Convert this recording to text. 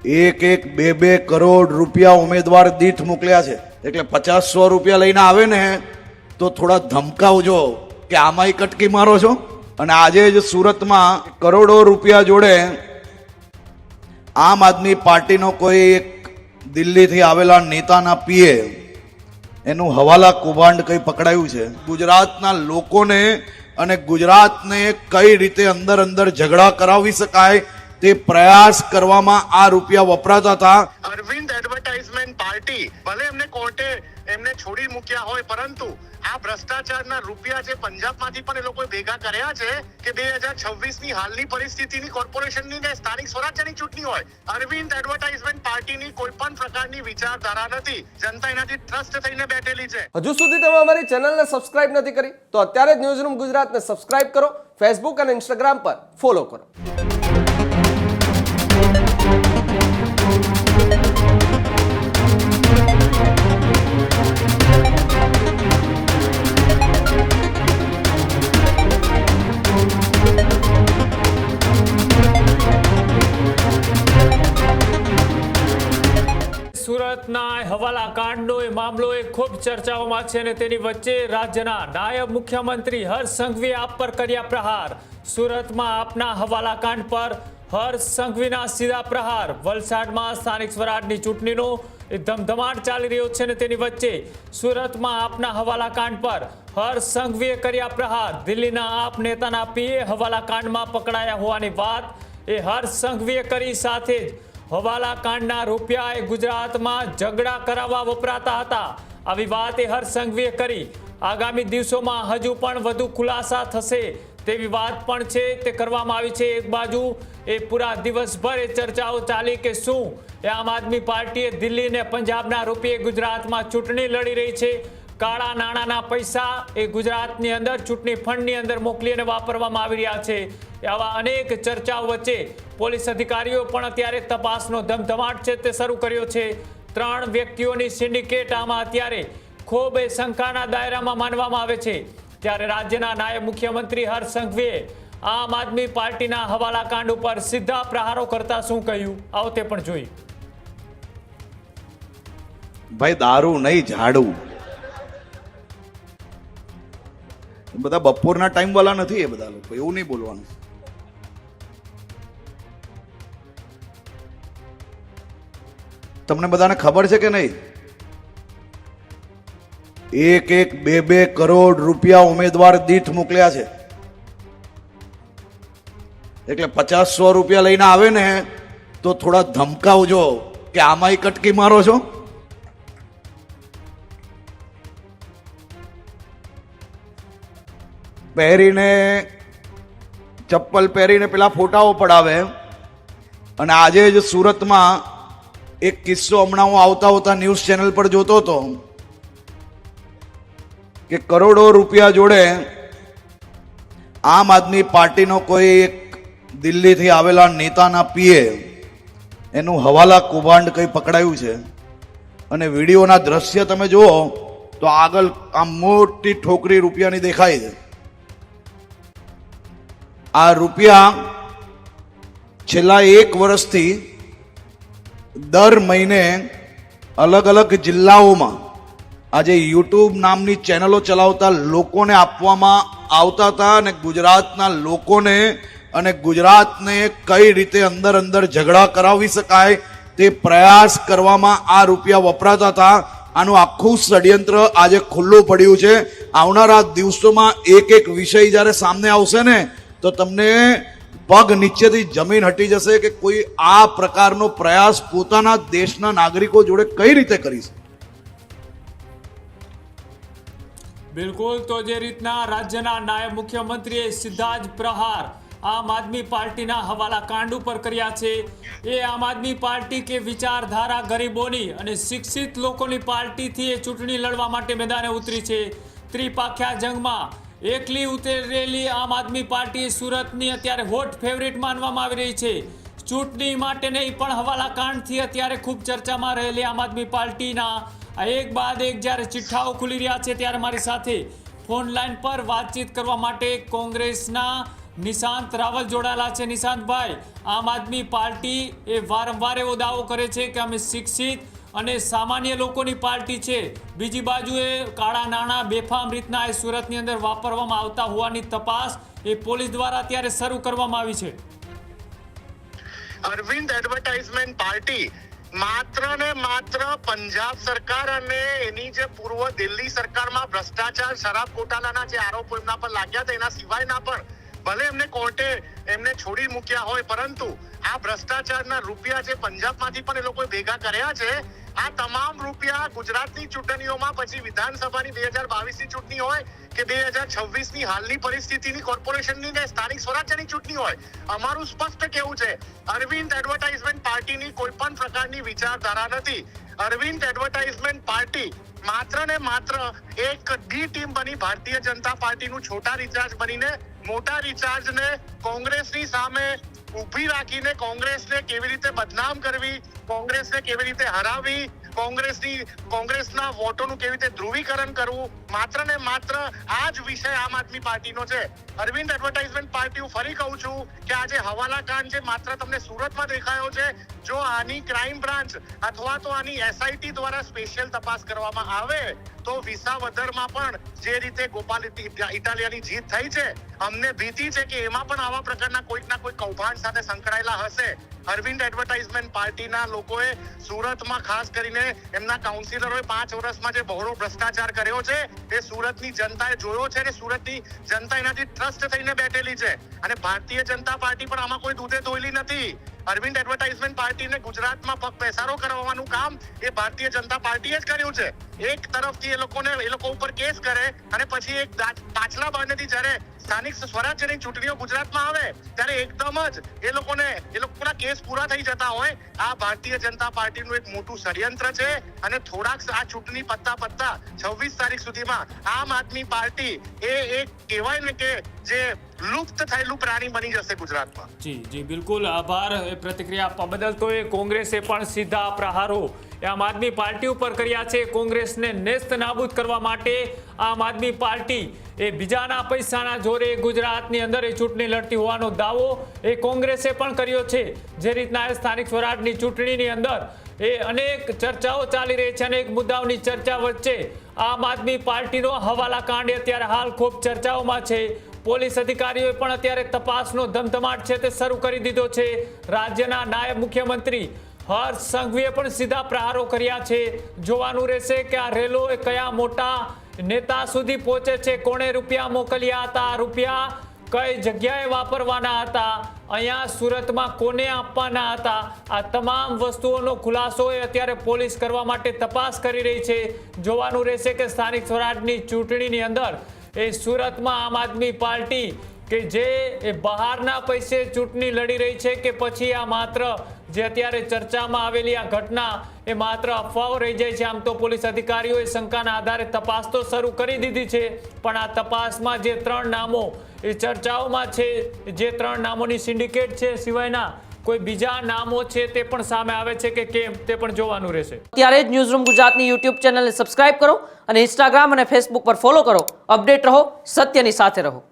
એક એક બે બે કરોડ રૂપિયા ઉમેદવાર દીઠ મોકલ્યા છે. એટલે 50-100 રૂપિયા લઈને આવે ને તો થોડા ધમકાવજો કે આમાંય કટકી મારો છો. અને આજે જ સુરતમાં કરોડો રૂપિયા જોડે આમ આદમી પાર્ટીનો કોઈ એક દિલ્હીથી આવેલા નેતાના પીએ એનું હવાલા કૌભાંડ કઈ પકડાયું છે. ગુજરાતના લોકોને અને ગુજરાતને કઈ રીતે અંદર અંદર ઝઘડા કરાવી શકાય તે પ્રયાસ કરવામાં આ રૂપિયા વપરાતા હતા. અરવિંદ એડવર્ટાઇઝમેન્ટ પાર્ટી ભલે એમને કોર્ટે એમને છોડી મૂક્યા હોય, પરંતુ આ ભ્રષ્ટાચારના રૂપિયા જે પંજાબમાંથી પણ એ લોકોએ ભેગા કર્યા છે કે 2026ની હાલની પરિસ્થિતિની કોર્પોરેશનની ને સ્થાનિક સ્વરાજ્યની ચૂંટણી હોય, અરવિંદ એડવર્ટાઇઝમેન્ટ પાર્ટીની કોઈ પણ પ્રકારની વિચારધારા નથી. જનતા એનાથી ટ્રસ્ટ થઈને બેઠેલી છે. હજુ સુધી તમે અમારી ચેનલને સબસ્ક્રાઇબ નથી કરી તો અત્યારે જ ન્યૂઝરૂમ ગુજરાતને સબસ્ક્રાઇબ કરો, ફેસબુક અને ઇન્સ્ટાગ્રામ પર ફોલો કરો. સુરતના હવાલા કાંડનો એ મામલો એ ખૂબ ચર્ચાઓમાં છે અને તેની વચ્ચે રાજ્યના નાયબ મુખ્યમંત્રી હર્ષ સંઘવીએ આપ પર કર્યા પ્રહાર. સુરતમાં આપના હવાલા કાંડ પર હર્ષ સંઘવીના સીધા પ્રહાર. વલસાડમાં સ્થાનિક સ્વરાજની ચૂંટણીનો એ ધમધમાટ ચાલી રહ્યો છે અને તેની વચ્ચે સુરતમાં આપના હવાલા કાંડ પર હર્ષ સંઘવીએ કર્યા પ્રહાર. દિલ્હીના આપ નેતાના પીએ હવાલા કાંડમાં પકડાયા હોવાની વાત એ હર્ષ સંઘવીએ કરી. સાથે જ હવાલા કાંડના રૂપિયા એ ગુજરાતમાં ઝઘડા કરાવવા વપરાતા હતા આવી વાત એ હર્ષ સંઘવીએ કરી. આગામી દિવસોમાં હજુ પણ વધુ ખુલાસા થશે તેવી વાત પણ છે તે કરવામાં આવી છે. એક બાજુ એ પૂરા દિવસભર એ ચર્ચાઓ ચાલી કે શું એ આમ આદમી પાર્ટીએ દિલ્હી ને પંજાબના રૂપિયે ગુજરાતમાં ચૂંટણી લડી રહી છે. કાળા નાણાંના પૈસા એ ગુજરાતની અંદર ચૂંટણી ફંડની અંદર મોકલી અને વાપરવામાં આવી રહ્યા છે. આવા અનેક ચર્ચાઓ વચ્ચે પોલીસ અધિકારીઓ પણ અત્યારે તપાસનો ધમધમાટ છે તે શરૂ કર્યો છે. 3 વ્યક્તિઓની સિન્ડિકેટ આમાં અત્યારે ખૂબ શંકાના દાયરામાં માનવામાં આવે છે. ત્યારે રાજ્યના નાયબ મુખ્યમંત્રી હર્ષ સંઘવીએ આમ આદમી પાર્ટીના હવાલા કાંડ ઉપર સીધા પ્રહારો કરતા શું કહ્યું આવો તે પણ જોઈએ. ભાઈ દારૂ નહીં ઝાડવું. બધા બપોરના ટાઈમ વાળા નથી એ બધા લોકો, એવું નહીં બોલવાનું. તમને બધાને ખબર છે કે નહીં? એક એક બે બે કરોડ રૂપિયા ઉમેદવાર દીઠ મોકલ્યા છે. એટલે 50-100 રૂપિયા લઈને આવે ને તો થોડા ધમકાવજો કે આમાંય કટકી મારો છો. પહેરીને ચપ્પલ પહેરીને પેલા ફોટાઓ પડાવે. અને આજે જ સુરતમાં એક કિસ્સો હમણાં હું આવતા ન્યૂઝ ચેનલ પર જોતો હતો કે કરોડો રૂપિયા જોડે આમ આદમી પાર્ટીનો કોઈ એક દિલ્હીથી આવેલા નેતાના પીએ એનું હવાલા કૌભાંડ કઈ પકડાયું છે. અને વિડીયોના દ્રશ્ય તમે જુઓ તો આગળ આમ મોટી ઠોકરી રૂપિયાની દેખાય છે. આ રૂપિયા છેલ્લા 1 વર્ષથી દર મહિને અલગ અલગ જિલ્લાઓમાં આજે યુટ્યુબ નામની ચેનલો ચલાવતા લોકોને આપવામાં આવતા હતા. અને ગુજરાતના લોકોને અને ગુજરાતને કઈ રીતે અંદર અંદર ઝઘડા કરાવી શકાય તે પ્રયાસ કરવામાં આ રૂપિયા વપરાતા હતા. આનું આખું ષડયંત્ર આજે ખુલ્લું પડ્યું છે. આવનારા દિવસોમાં એક વિષય જ્યારે સામે આવશે ને તો તમને પગ નીચેથી જમીન હટી જશે કે કોઈ આ પ્રકારનો પ્રયાસ પોતાના દેશના નાગરિકો જોડે કઈ રીતે કરી શકે. બિલકુલ. તો જે રીતના રાજ્યના નાયબ મુખ્યમંત્રીએ સીધા જ પ્રહાર આમ આદમી પાર્ટીના હવાલા કાંડ ઉપર કર્યા છે. એ આમ આદમી પાર્ટી કે વિચારધારા ગરીબોની અને શિક્ષિત લોકોની પાર્ટીથી એ ચૂંટણી લડવા માટે મેદાને ઉતરી છે. ત્રિપાખ્યા જંગમાં એકલી ઉતરેલી આમ આદમી પાર્ટી સુરતની અત્યારે હોટ ફેવરિટ માનવામાં આવી રહી છે. ચૂંટણી માટે નહીં પણ હવાલા કાંડથી અત્યારે ખૂબ ચર્ચામાં રહેલી આમ આદમી પાર્ટીના આ એક બાદ એક જ્યારે ચિઠ્ઠાઓ ખુલી રહ્યા છે ત્યારે મારી સાથે ફોન લાઈન પર વાતચીત કરવા માટે કોંગ્રેસના નિશાંત રાવલ જોડાયેલા છે. નિશાંતભાઈ, આમ આદમી પાર્ટી એ વારંવાર એવો દાવો કરે છે કે અમે શિક્ષિત અને સામાન્ય લોકોની પાર્ટી છે. બીજી બાજુએ કાળા નાણાં બેફામ રીતના એ સુરતની અંદર વાપરવામાં આવતા હોવાની તપાસ એ પોલીસ દ્વારા અત્યારે શરૂ કરવામાં આવી છે. અરવિંદ એડવર્ટાઇઝમેન્ટ પાર્ટી માત્ર ને માત્ર પંજાબ સરકાર અને એની જે પૂર્વ દિલ્હી સરકારમાં ભ્રષ્ટાચાર શરાબ ગોટાળાના જે આરોપો એમના પર લાગ્યા હતા એના સિવાયના પણ ભલે એમને કોર્ટે એમને છોડી મૂક્યા હોય, પરંતુ આ ભ્રષ્ટાચારના રૂપિયા જે પંજાબમાંથી પણ એ લોકોએ ભેગા કર્યા છે, આ તમામ રૂપિયા ગુજરાતની ચૂંટણીઓમાં, પછી વિધાનસભાની 2022ની ચૂંટણી હોય કે 2026ની હાલની પરિસ્થિતિની કોર્પોરેશનની ને સ્થાનિક સ્વરાજ્યની ચૂંટણી હોય, અમારું સ્પષ્ટ કેવું છે, અરવિંદ એડવર્ટાઇઝમેન્ટ પાર્ટીની કોઈ પણ પ્રકારની વિચારધારા નથી. અરવિંદ એડવર્ટાઇઝમેન્ટ પાર્ટી માત્ર ને માત્ર એક ડી ટીમ બની ભારતીય જનતા પાર્ટીનું છોટા રિચાર્જ બનીને મોટા રિચાર્જને કોંગ્રેસની સામે ઊભી રાખીને કોંગ્રેસને કેવી રીતે બદનામ કરવી, કોંગ્રેસને કેવી રીતે હરાવી, કોંગ્રેસના વોટોનું કેવી રીતે ધ્રુવીકરણ કરવું, માત્ર ને માત્ર આ જ વિષય આમ આદમી પાર્ટીનો છે. અરવિંદ એડવર્ટાઇઝમેન્ટ પાર્ટી, હું ફરી કહું છું કે આજે હવાલા કાંડ જે માત્ર તમને સુરતમાં દેખાયો છે, જો આની ક્રાઇમ બ્રાન્ચ અથવા તો આની એસઆઈટી દ્વારા સ્પેશિયલ તપાસ કરવામાં આવે તો વિસાવદરમાં પણ જે રીતે ગોપાલ ઇટાલિયાની જીત થઈ છે, અમને ભીતિ છે કે એમાં પણ આવા પ્રકારના કોઈકના કોઈ કૌભાંડ સાથે સંકળાયેલા હશે. અરવિંદ એડવર્ટાઇઝમેન્ટ પાર્ટીના લોકોએ સુરતમાં ખાસ કરીને એમના કાઉન્સિલરોએ 5 વર્ષમાં જે બહોળો ભ્રષ્ટાચાર કર્યો છે એ સુરતની જનતાએ જોયો છે અને સુરતની જનતા એનાથી ટ્રસ્ટ થઈને બેઠેલી છે. અને ભારતીય જનતા પાર્ટી પણ આમાં કોઈ દૂધે ધોયેલી નથી. અરવિંદ એડવર્ટાઇઝમેન્ટ પાર્ટીને ગુજરાતમાં પગ પેસારો કરવાનું કામ એ ભારતીય જનતા પાર્ટીએ જ કર્યું છે. એક તરફથી એ લોકો ઉપર કેસ કરે અને પછી એક પાછલા બાનેથી જ્યારે સ્થાનિક સ્વરાજ્યની ચૂંટણીઓ ગુજરાતમાં આવે ત્યારે એકદમ જ એ લોકોના કેસ પૂરા થઈ જતા હોય. આ ભારતીય જનતા પાર્ટીનું એક મોટું ષડયંત્ર છે અને થોડાક આ ચૂંટણી પત્તા 26 તારીખ સુધીમાં આમ આદમી પાર્ટી એ એક કહેવાય ને કે જે લુપ્ત થયેલું પ્રાણી બની જશે ગુજરાતમાં. જી બિલકુલ, આભાર એ પ્રતિક્રિયા આપવા બદલ. તો એ કોંગ્રેસે પણ સીધા પ્રહારો આમ આદમી પાર્ટી ઉપર કર્યા છે. કોંગ્રેસને નેસ્ત નાબૂદ કરવા માટે આમ આદમી પાર્ટી એ બીજાના પૈસાના જોરે ગુજરાતની અંદર એ ચૂંટણી લડતી હોવાનો દાવો એ કોંગ્રેસે પણ કર્યો છે. જે રીતના સ્થાનિક સ્વરાજની ચૂંટણીની અંદર એ અનેક ચર્ચાઓ ચાલી રહી છે, અનેક મુદ્દાઓની ચર્ચા વચ્ચે આમ આદમી પાર્ટીનો હવાલા કાંડ અત્યારે હાલ ખૂબ ચર્ચાઓમાં છે. પોલીસ અધિકારીઓએ પણ અત્યારે તપાસનો ધમધમાટ છે તે શરૂ કરી દીધો છે. રાજ્યના નાયબ મુખ્યમંત્રી હર્ષ સંઘવીએ પણ સીધા પ્રહારો કર્યા છે. જોવાનું રહેશે કે આ રેલો એ કયા મોટા નેતા સુધી પહોંચે છે, કોણે રૂપિયા મોકલ્યા હતા, રૂપિયા કઈ જગ્યાએ વાપરવાના હતા, અહીંયા સુરતમાં કોને આપવાના હતા, આ તમામ વસ્તુઓનો ખુલાસો એ અત્યારે પોલીસ કરવા માટે તપાસ કરી રહી છે. જોવાનું રહેશે કે સ્થાનિક સ્વરાજની ચૂંટણીની અંદર એ સુરતમાં આમ આદમી પાર્ટી કે જે એ બહારના પૈસે ચૂંટણી લડી રહી છે કે પછી આ માત્ર જે અત્યારે ચર્ચામાં આવેલી આ ઘટના એ માત્ર અફવાઓ રહી જાય છે. આમ તો પોલીસ અધિકારીઓએ શંકાના આધારે તપાસ તો શરૂ કરી દીધી છે, પણ આ તપાસમાં જે 3 નામો એ ચર્ચાઓમાં છે, જે 3 નામોની સિન્ડિકેટ છે સિવાયના કોઈ બીજા નામો છે તે પણ સામે આવે છે કે કેમ તે પણ જોવાનું રહેશે. ત્યારે જ ન્યૂઝરૂમ ગુજરાતની યુટ્યુબ ચેનલને સબસ્ક્રાઇબ કરો અને ઇન્સ્ટાગ્રામ અને ફેસબુક પર ફોલો કરો. અપડેટ રહો, સત્યની સાથે રહો.